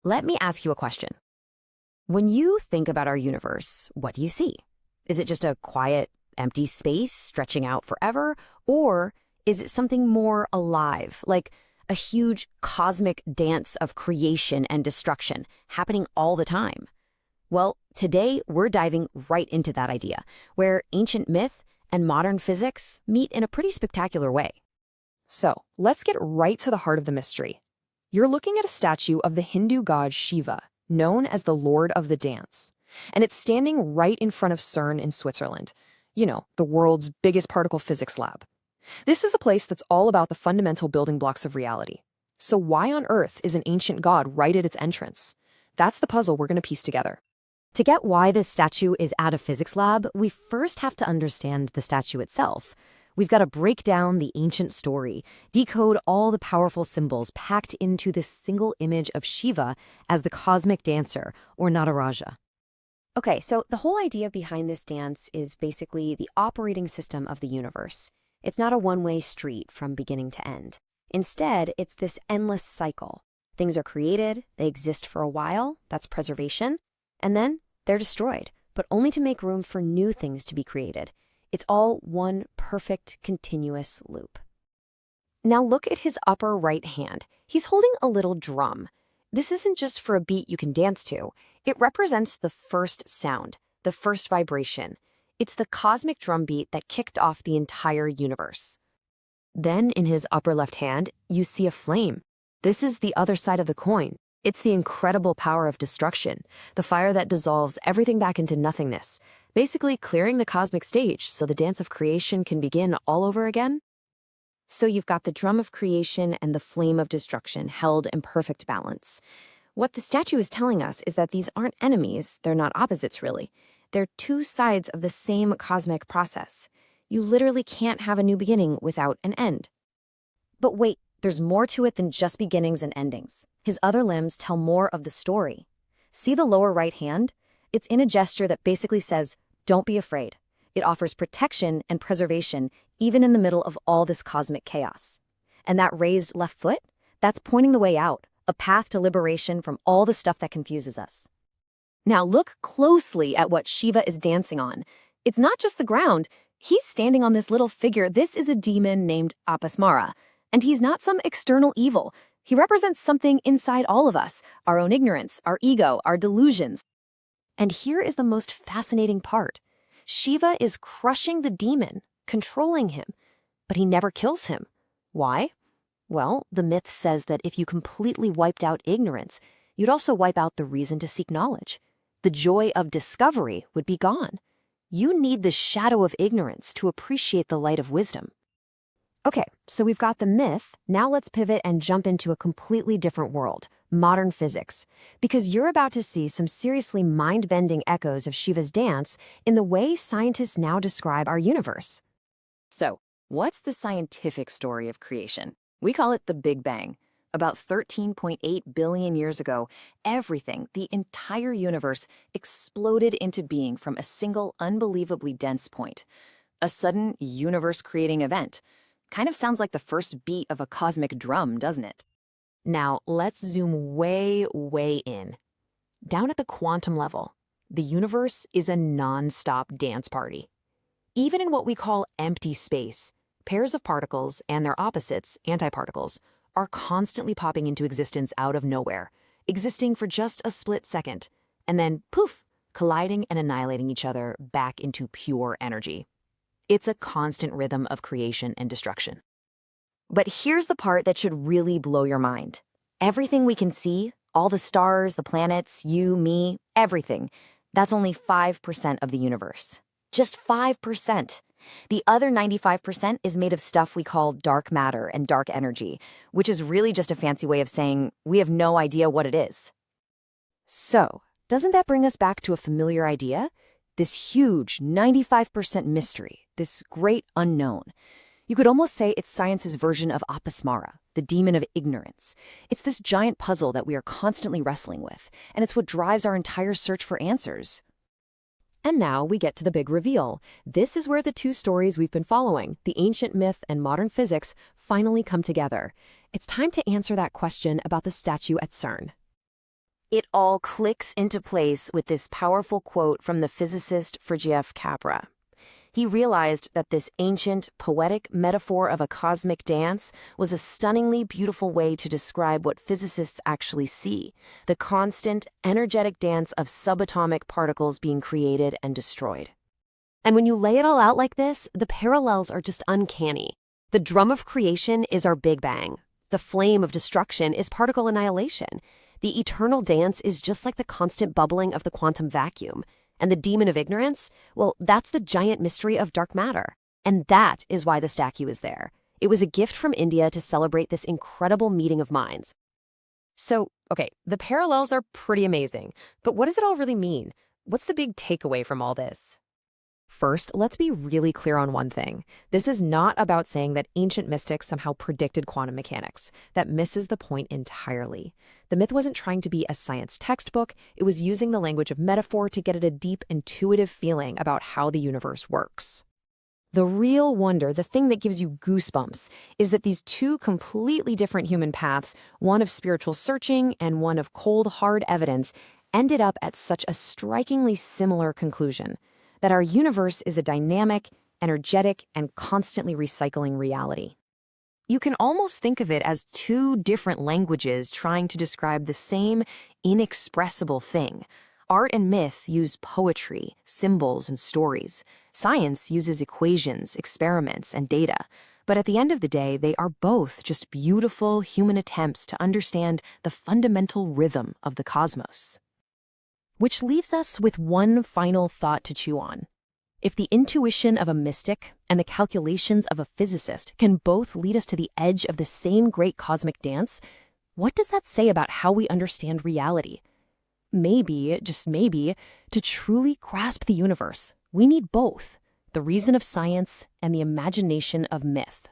Let me ask you a question. When you think about our universe, what do you see? Is it just a quiet, empty space stretching out forever? Or is it something more alive, like a huge cosmic dance of creation and destruction happening all the time? Well, today we're diving right into that idea, where ancient myth and modern physics meet in a pretty spectacular way. So, let's get right to the heart of the mystery. You're looking at a statue of the Hindu god Shiva, known as the Lord of the Dance. And it's standing right in front of CERN in Switzerland. You know, the world's biggest particle physics lab. This is a place that's all about the fundamental building blocks of reality. So why on earth is an ancient god right at its entrance? That's the puzzle we're going to piece together. To get why this statue is at a physics lab, we first have to understand the statue itself. We've got to break down the ancient story, decode all the powerful symbols packed into this single image of Shiva as the cosmic dancer, or Nataraja. Okay, so the whole idea behind this dance is basically the operating system of the universe. It's not a one-way street from beginning to end. Instead, it's this endless cycle. Things are created, they exist for a while, that's preservation, and then they're destroyed, but only to make room for new things to be created. It's all one perfect, continuous loop. Now look at his upper right hand. He's holding a little drum. This isn't just for a beat you can dance to. It represents the first sound, the first vibration. It's the cosmic drum beat that kicked off the entire universe. Then in his upper left hand, you see a flame. This is the other side of the coin. It's the incredible power of destruction, the fire that dissolves everything back into nothingness, basically clearing the cosmic stage so the dance of creation can begin all over again. So you've got the drum of creation and the flame of destruction held in perfect balance. What the statue is telling us is that these aren't enemies, they're not opposites really. They're two sides of the same cosmic process. You literally can't have a new beginning without an end. But wait, there's more to it than just beginnings and endings. His other limbs tell more of the story. See the lower right hand? It's in a gesture that basically says, don't be afraid. It offers protection and preservation even in the middle of all this cosmic chaos. And that raised left foot? That's pointing the way out, a path to liberation from all the stuff that confuses us. Now look closely at what Shiva is dancing on. It's not just the ground. He's standing on this little figure. This is a demon named Apasmara. And he's not some external evil. He represents something inside all of us, our own ignorance, our ego, our delusions. And here is the most fascinating part. Shiva is crushing the demon, controlling him, but he never kills him. Why? Well, the myth says that if you completely wiped out ignorance, you'd also wipe out the reason to seek knowledge. The joy of discovery would be gone. You need the shadow of ignorance to appreciate the light of wisdom. Okay, so we've got the myth. Now let's pivot and jump into a completely different world, modern physics, because you're about to see some seriously mind-bending echoes of Shiva's dance in the way scientists now describe our universe. So, what's the scientific story of creation? We call it the Big Bang. About 13.8 billion years ago, everything, the entire universe, exploded into being from a single unbelievably dense point. A sudden universe-creating event. Kind of sounds like the first beat of a cosmic drum, doesn't it? Now, let's zoom way, way in. Down at the quantum level, the universe is a non-stop dance party. Even in what we call empty space, pairs of particles and their opposites, antiparticles, are constantly popping into existence out of nowhere, existing for just a split second, and then, poof, colliding and annihilating each other back into pure energy. It's a constant rhythm of creation and destruction. But here's the part that should really blow your mind. Everything we can see, all the stars, the planets, you, me, everything, that's only 5% of the universe. Just 5%. The other 95% is made of stuff we call dark matter and dark energy, which is really just a fancy way of saying we have no idea what it is. So, doesn't that bring us back to a familiar idea? This huge 95% mystery, this great unknown. You could almost say it's science's version of Apasmara, the demon of ignorance. It's this giant puzzle that we are constantly wrestling with, and it's what drives our entire search for answers. And now we get to the big reveal. This is where the two stories we've been following, the ancient myth and modern physics, finally come together. It's time to answer that question about the statue at CERN. It all clicks into place with this powerful quote from the physicist Frigyes Capra. He realized that this ancient, poetic metaphor of a cosmic dance was a stunningly beautiful way to describe what physicists actually see, the constant, energetic dance of subatomic particles being created and destroyed. And when you lay it all out like this, the parallels are just uncanny. The drum of creation is our Big Bang. The flame of destruction is particle annihilation. The eternal dance is just like the constant bubbling of the quantum vacuum. And the demon of ignorance, well, that's the giant mystery of dark matter. And that is why the statue is there. It was a gift from India to celebrate this incredible meeting of minds. So, okay, the parallels are pretty amazing, but what does it all really mean? What's the big takeaway from all this? First, let's be really clear on one thing. This is not about saying that ancient mystics somehow predicted quantum mechanics. That misses the point entirely. The myth wasn't trying to be a science textbook. It was using the language of metaphor to get at a deep, intuitive feeling about how the universe works. The real wonder, the thing that gives you goosebumps, is that these two completely different human paths, one of spiritual searching and one of cold, hard evidence, ended up at such a strikingly similar conclusion. That our universe is a dynamic, energetic, and constantly recycling reality. You can almost think of it as two different languages trying to describe the same inexpressible thing. Art and myth use poetry, symbols, and stories. Science uses equations, experiments, and data. But at the end of the day, they are both just beautiful human attempts to understand the fundamental rhythm of the cosmos. Which leaves us with one final thought to chew on. If the intuition of a mystic and the calculations of a physicist can both lead us to the edge of the same great cosmic dance, what does that say about how we understand reality? Maybe, just maybe, to truly grasp the universe, we need both, the reason of science and the imagination of myth.